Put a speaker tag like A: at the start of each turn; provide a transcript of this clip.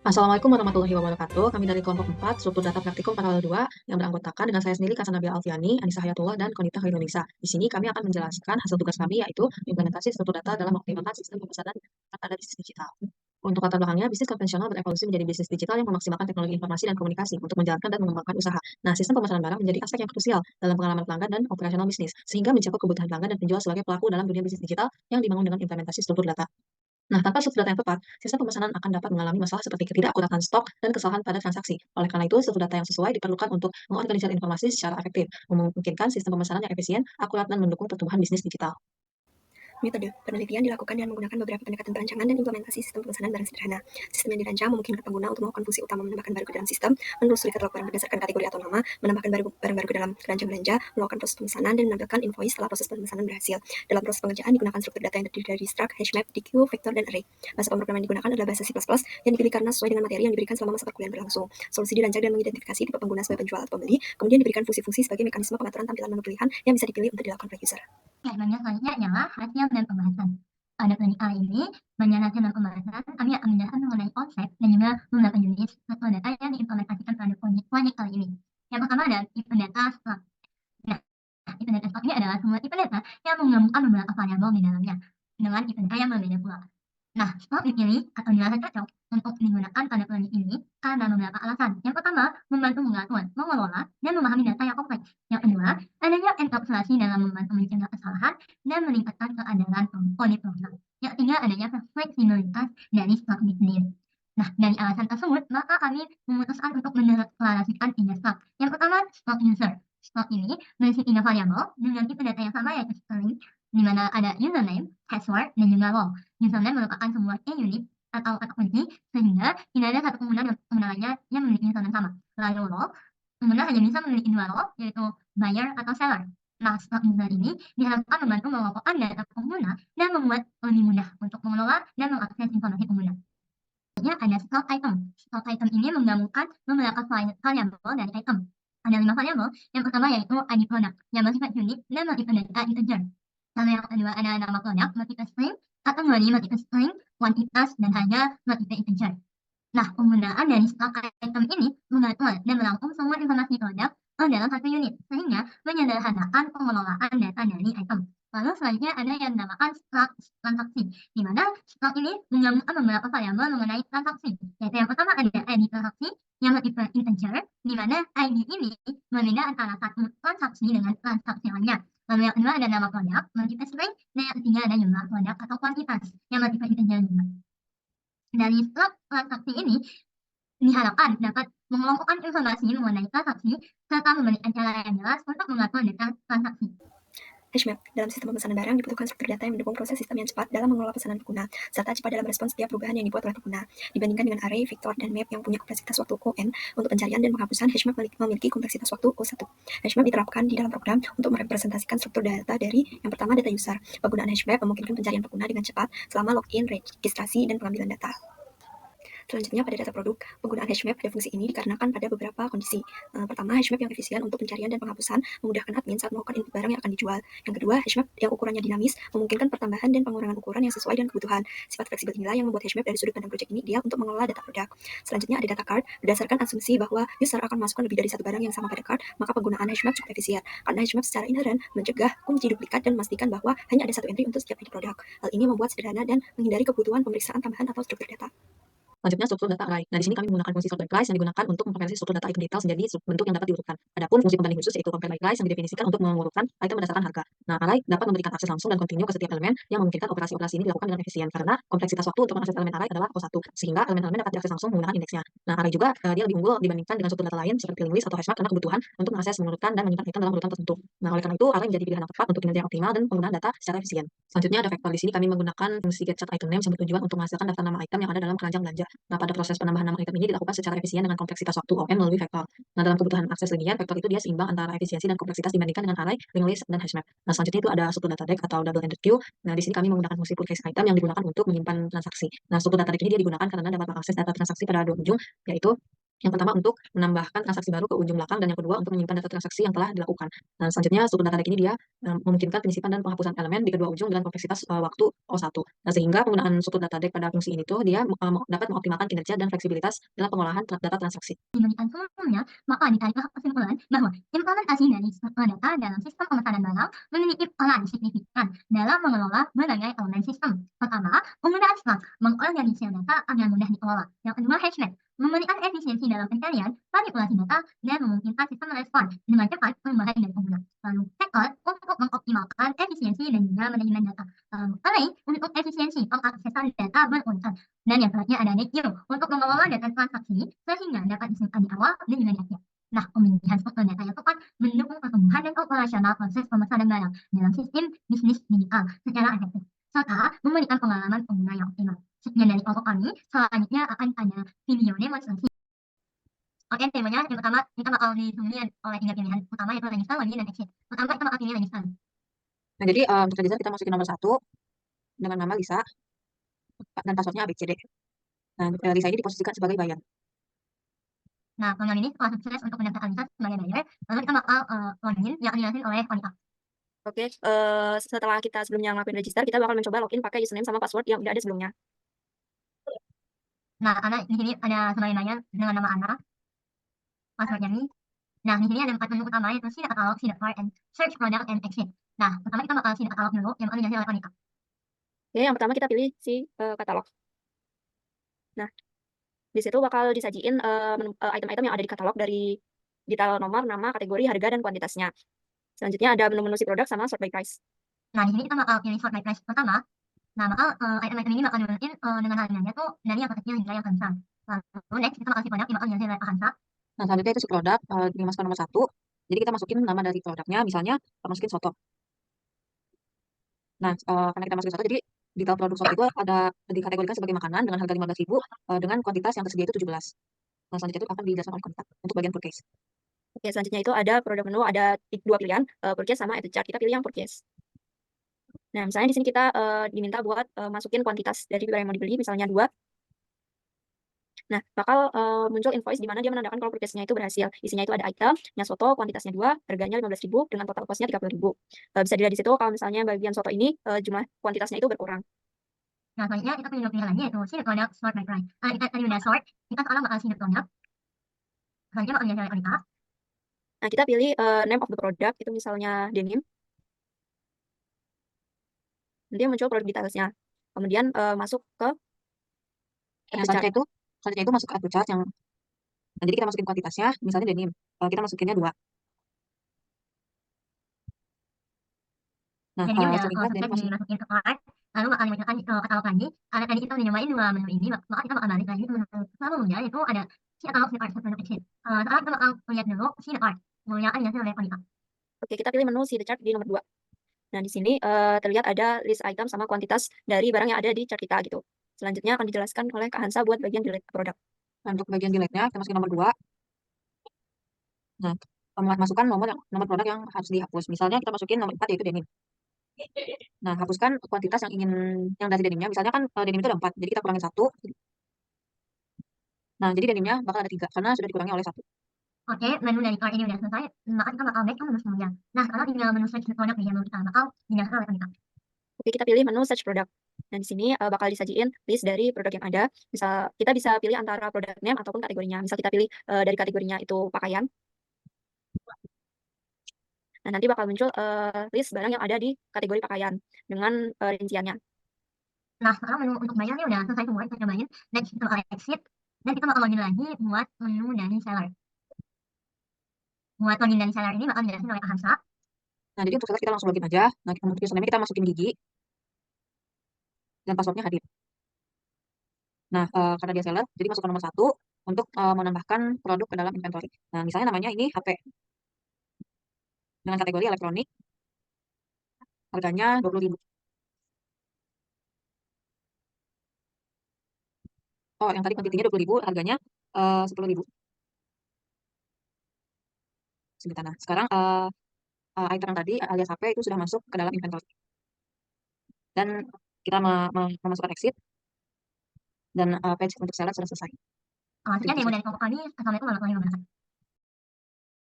A: Assalamualaikum warahmatullahi wabarakatuh. Kami dari kelompok 4, struktur data praktikum paralel 2, yang beranggotakan dengan saya sendiri, Kansa Nabila Alfiani, Anissa Hayatullah, dan Konita Khairunisa. Di sini kami akan menjelaskan hasil tugas kami, yaitu implementasi struktur data dalam mengoptimalkan sistem pemesanan data bisnis digital. Untuk latar belakangnya, bisnis konvensional berevolusi menjadi bisnis digital yang memaksimalkan teknologi informasi dan komunikasi untuk menjalankan dan mengembangkan usaha. Nah, sistem pemesanan barang menjadi aspek yang krusial dalam pengalaman pelanggan dan operasional bisnis, sehingga mencakup kebutuhan pelanggan dan penjual sebagai pelaku dalam dunia bisnis digital yang dibangun dengan implementasi struktur data. Nah, tanpa struktur data yang tepat, sistem pemesanan akan dapat mengalami masalah seperti ketidakakuratan stok dan kesalahan pada transaksi. Oleh karena itu, struktur data yang sesuai diperlukan untuk mengorganisir informasi secara efektif, memungkinkan sistem pemesanan yang efisien, akurat, dan mendukung pertumbuhan bisnis digital.
B: Metode penelitian dilakukan dengan menggunakan beberapa pendekatan perancangan dan implementasi sistem pemesanan barang sederhana. Sistem yang dirancang memungkinkan pengguna untuk melakukan fungsi utama menambahkan barang ke dalam sistem, menelusuri katalog barang berdasarkan kategori atau nama, menambahkan barang baru ke dalam keranjang belanja, melakukan proses pemesanan, dan menampilkan invoice setelah proses pemesanan berhasil. Dalam proses pengerjaan digunakan struktur data yang terdiri dari struct, hashmap, DQ, vector, dan array. Bahasa pemrograman yang digunakan adalah bahasa C++ yang dipilih karena sesuai dengan materi yang diberikan selama masa perkuliahan berlangsung. Solusi dirancang dan mengidentifikasi tipe pengguna sebagai penjual atau pembeli, kemudian diberikan fungsi-fungsi sebagai mekanisme pengaturan tampilan menu pilihan yang bisa dipilih untuk dilakukan oleh user.
C: Bagian selanjutnya adalah hasil dan pembahasan. Pada kali ini, bagian hasil dan pembahasan, kami akan menjelaskan mengenai konsep dan juga beberapa jenis struktur data yang diimplementasikan pada proyek kali ini. Yang pertama adalah event data struct. Nah, event data struct ini adalah semua event data yang menggabungkan beberapa variabel di dalamnya dengan event data yang berbeda pula. Nah, slot dipilih atau dirasa cocok untuk digunakan pada proyek ini karena beberapa alasan. Yang pertama, membantu mengatur, mengelola, dan memahami data yang kompleks. Yang kedua, adanya enkapsulasi dalam membantu mencegah kesalahan dan meningkatkan keadalan program. Yang ketiga, adanya fleksibilitas dari slot ini sendiri. Nah, dari alasan tersebut, maka kami memutuskan untuk mendeklarasikan tiga slot. Yang pertama, slot user. Slot ini berisi tiga variabel dengan tipe data yang sama yaitu string, di mana ada username, password, dan juga role. Username merupakan sebuah key unit atau kata kunci sehingga tidak ada satu pengguna lainnya yang memiliki username sama. Lalu role, pengguna hanya bisa memiliki dua role yaitu buyer atau seller. Nah, slot user ini diharapkan membantu mengelompokkan data pengguna dan membuat lebih mudah untuk mengelola dan mengakses informasi pengguna. Selanjutnya ada slot item. Slot item ini menggabungkan beberapa variabel dari item. Ada 5 variabel. Yang pertama yaitu ID product yang bersifat unik dan bertipe data integer. Lalu yang kedua ada nama produk bertipe string, kategori bertipe string, kuantitas, dan harga bertipe integer. Nah, penggunaan dari slot item ini mengatur dan merangkum semua informasi produk dalam satu unit, sehingga menyederhanakan pengelolaan data dari item. Lalu selanjutnya ada yang dinamakan slot transaksi, di mana slot ini menggabungkan beberapa variabel mengenai transaksi. Yaitu yang pertama ada ID transaksi yang bertipe integer, di mana ID ini berbeda antara satu transaksi dengan transaksi lainnya. Lalu yang kedua ada nama produk bertipe string, dan yang ketiga ada jumlah produk atau kuantitas yang bertipe integer juga. Dari slot transaksi ini diharapkan dapat mengelompokkan informasi mengenai transaksi serta memberikan cara yang jelas untuk mengatur data transaksi.
B: Hashmap. Dalam sistem pemesanan barang dibutuhkan struktur data yang mendukung proses sistem yang cepat dalam mengelola pesanan pengguna, serta cepat dalam merespons setiap perubahan yang dibuat oleh pengguna. Dibandingkan dengan array, vector, dan map yang punya kompleksitas waktu O(n), untuk pencarian dan penghapusan, hashmap memiliki kompleksitas waktu O(1). Hashmap diterapkan di dalam program untuk merepresentasikan struktur data dari yang pertama data user. Penggunaan hashmap memungkinkan pencarian pengguna dengan cepat selama login, registrasi, dan pengambilan data. Selanjutnya pada data produk, penggunaan hashmap pada fungsi ini dikarenakan pada beberapa kondisi. Pertama, hashmap yang efisien untuk pencarian dan penghapusan memudahkan admin saat melakukan input barang yang akan dijual. Yang kedua, hashmap yang ukurannya dinamis memungkinkan pertambahan dan pengurangan ukuran yang sesuai dengan kebutuhan. Sifat fleksibel inilah yang membuat hashmap dari sudut pandang project ini ideal untuk mengelola data produk. Selanjutnya ada data card. Berdasarkan asumsi bahwa user akan memasukkan lebih dari satu barang yang sama pada card, maka penggunaan hashmap cukup efisien. Karena hashmap secara inheren mencegah kunci duplikat dan memastikan bahwa hanya ada satu entry untuk setiap ID produk. Hal ini membuat sederhana dan menghindari kebutuhan pemeriksaan tambahan atau struktur data.
A: Selanjutnya struktur data array. Nah, di sini kami menggunakan fungsi sort by class yang digunakan untuk mengkonversi struktur data item details menjadi bentuk yang dapat diurutkan. Adapun fungsi pembanding khusus yaitu compare by class yang didefinisikan untuk mengurutkan item berdasarkan harga. Nah, array dapat memberikan akses langsung dan kontinu ke setiap elemen yang memungkinkan operasi-operasi ini dilakukan dengan efisien karena kompleksitas waktu untuk mengakses elemen array adalah O1, sehingga elemen-elemen dapat diakses langsung menggunakan indeksnya. Nah, array juga dia lebih unggul dibandingkan dengan struktur data lain seperti list atau hashmap karena kebutuhan untuk mengakses, mengurutkan, dan menyimpan item dalam urutan tertentu. Nah, oleh karena itu, array menjadi pilihan yang tepat untuk kinerja yang optimal dan penggunaan data secara efisien. Selanjutnya ada vektor. Di sini kami menggunakan fungsi getChat item name yang bertujuan untuk menghasilkan daftar nama item yang ada dalam keranjang belanja. Nah, pada proses penambahan nama item ini dilakukan secara efisien dengan kompleksitas waktu O(n) melalui vektor. Nah, dalam kebutuhan akses linier, vektor itu dia seimbang antara efisiensi dan kompleksitas dibandingkan dengan array, linked list, dan hashmap. Nah, selanjutnya itu ada struktur data deck atau double-ended queue. Nah, di sini kami menggunakan fungsi purchase item yang digunakan untuk menyimpan transaksi. Nah, struktur data deck ini dia digunakan karena dapat mengakses data transaksi pada dua ujung, yaitu Yang pertama untuk menambahkan transaksi baru ke ujung belakang, dan yang kedua untuk menyimpan data transaksi yang telah dilakukan. Nah, selanjutnya struktur data ini dia memungkinkan penyisipan dan penghapusan elemen di kedua ujung dengan kompleksitas waktu O1. Nah, sehingga penggunaan struktur data pada fungsi ini tuh dia dapat mengoptimalkan kinerja dan fleksibilitas dalam pengolahan data transaksi.
C: Dibandingkan sebelumnya, maka ditariklah kesimpulan bahwa implementasi dari struktur data dalam sistem pemesanan barang memiliki peran signifikan dalam mengelola berbagai elemen sistem. Pertama, penggunaan Slack mengorganisir data agar mudah dikelola. Yang kedua, HashMap memberikan efisiensi dalam pencarian, manipulasi data, dan memungkinkan sistem merespon dengan cepat perubahan dari pengguna. Lalu, Hacker untuk mengoptimalkan efisiensi dan juga manajemen data. Lalu, Array untuk efisiensi pengaksesan data berurutan. Dan yang terakhir ada Netio untuk mengelola data transaksi sehingga dapat disimpan di awal dan juga di akhir. Nah, pemilihan struktur data yang tepat mendukung pertumbuhan dan operasional proses pemesanan barang dalam sistem bisnis digital secara efektif, serta memberikan pengalaman pengguna yang optimal. Sekian dari kelompok kami, selanjutnya akan ada video demonstrasi. Oke, temanya yang pertama kita bakal disuguhi oleh 3 pilihan utama, yaitu register, login, dan exit. Pertama kita bakal pilih register.
A: Nah, jadi untuk register kita masukin nomor 1 dengan nama Lisa dan passwordnya ABCD. Nah, Lisa ini diposisikan sebagai buyer.
C: Nah, program ini setelah sukses untuk mendaftarkan Lisa sebagai buyer, lalu kita bakal login yang dijelasin oleh wanita.
D: Oke, setelah kita sebelumnya ngelakuin register, kita bakal mencoba login pakai username sama password yang udah ada sebelumnya.
C: Nah, karena di sini ada sebagai dengan nama Ana, passwordnya nih. Nah, di sini ada 4 menu utama, yaitu see the catalog, see the cart, and search product, and exit. Nah, pertama kita bakal see the catalog dulu, yang bakal dijelasin oleh wanita.
D: Oke, yang pertama kita pilih si katalog. Nah, di situ bakal disajiin item-item yang ada di katalog dari detail nomor, nama, kategori, harga, dan kuantitasnya. Selanjutnya ada menu-menu si produk sama sort by price.
C: Nah, di sini kita bakal pilih sort by price pertama. Nah, bakal item-item ini bakal diurutin dengan harganya tuh dari yang terkecil hingga yang terbesar. Lalu next kita bakal si produk yang bakal dijelasin oleh Ahansa.
A: Nah, selanjutnya itu si produk dimasukkan nomor 1. Jadi kita masukin nama dari produknya, misalnya kita masukin soto. Nah, karena kita masukin soto, jadi detail produk soto itu ada dikategorikan sebagai makanan dengan harga 15.000 dengan kuantitas yang tersedia itu 17. Nah, selanjutnya itu akan dijelaskan oleh kontak untuk bagian purchase.
D: Oke, selanjutnya itu ada produk menu, ada 2 pilihan, purchase sama add to cart. Kita pilih yang purchase. Nah, misalnya di sini kita diminta buat masukin kuantitas dari barang yang mau dibeli, misalnya 2. Nah, bakal muncul invoice di mana dia menandakan kalau purchase-nya itu berhasil. Isinya itu ada itemnya soto, kuantitasnya 2, harganya 15.000 dengan total cost-nya 30.000. Bisa dilihat di situ kalau misalnya bagian soto ini jumlah kuantitasnya itu berkurang.
C: Nah, selanjutnya kita pilih pilihan lagi, yaitu see the product, sort by price. Kita tadi udah sort, kita sekarang bakal see the product. Selanjutnya bakal dijelasin oleh wanita.
D: Nah, kita pilih name of the product, itu misalnya denim. Nanti muncul produk detailsnya. Kemudian masuk ke
A: Nah, selanjutnya itu masuk ke add to chart yang nah, jadi kita masukin kuantitasnya, misalnya denim. Kita masukinnya 2. Nah,
C: Jadi udah
A: sehingga
C: sukses
A: denim masuk.
C: dimasukin ke cart, lalu bakal dimunculkan katalog lagi. Karena tadi kita udah nyobain 2 menu ini, maka kita bakal balik lagi ke menu sebelumnya, yaitu ada see the catalog, see the cart, product exit. Sekarang kita bakal lihat dulu see the cart, yang akan dijelasin oleh wanita.
D: Oke, kita pilih menu see the chart di nomor 2. Nah, di sini terlihat ada list item sama kuantitas dari barang yang ada di chart kita gitu. Selanjutnya akan dijelaskan oleh Kak Hansa buat bagian delete produk.
A: Nah, untuk bagian delete-nya kita masukin nomor 2. Nah, masukkan nomor produk yang harus dihapus. Misalnya kita masukin nomor 4 yaitu denim. Nah, hapuskan kuantitas yang dari denimnya. Misalnya kan denim itu ada 4, jadi kita kurangin 1. Nah, jadi denimnya bakal ada 3 karena sudah dikurangi oleh 1.
C: Oke, menu dari cart ini udah selesai, maka kita bakal back ke menu sebelumnya. Nah, sekarang tinggal menu search the product nih yang kita bakal dijelasin oleh wanita.
D: Oke, kita pilih menu search product. Nah, di sini bakal disajiin list dari produk yang ada. Kita bisa pilih antara produk name ataupun kategorinya. Misal kita pilih dari kategorinya itu pakaian. Nah, nanti bakal muncul list barang yang ada di kategori pakaian dengan rinciannya.
C: Nah, sekarang menu untuk bayarnya udah selesai semua, kita cobain. Next, kita bakal exit. Dan kita bakal login lagi buat menu dari seller. Buat login dari seller ini bakal dijelasin oleh Ahansa.
A: Nah, jadi untuk seller kita langsung login aja. Nah, untuk username kita masukin gigi. Dan passwordnya Hadid. Nah, karena dia seller, jadi masuk ke nomor 1 untuk menambahkan produk ke dalam inventory. Nah, misalnya namanya ini HP. Dengan kategori elektronik. Harganya 20.000. Oh, yang tadi kuantitinya 20.000, harganya 10.000. Sebentar. Nah, sekarang item yang tadi alias HP itu sudah masuk ke dalam inventory. Dan kita memasukkan exit. Dan page untuk seller sudah selesai.
C: Sekian demo dari kelompok kami. Assalamualaikum warahmatullahi wabarakatuh.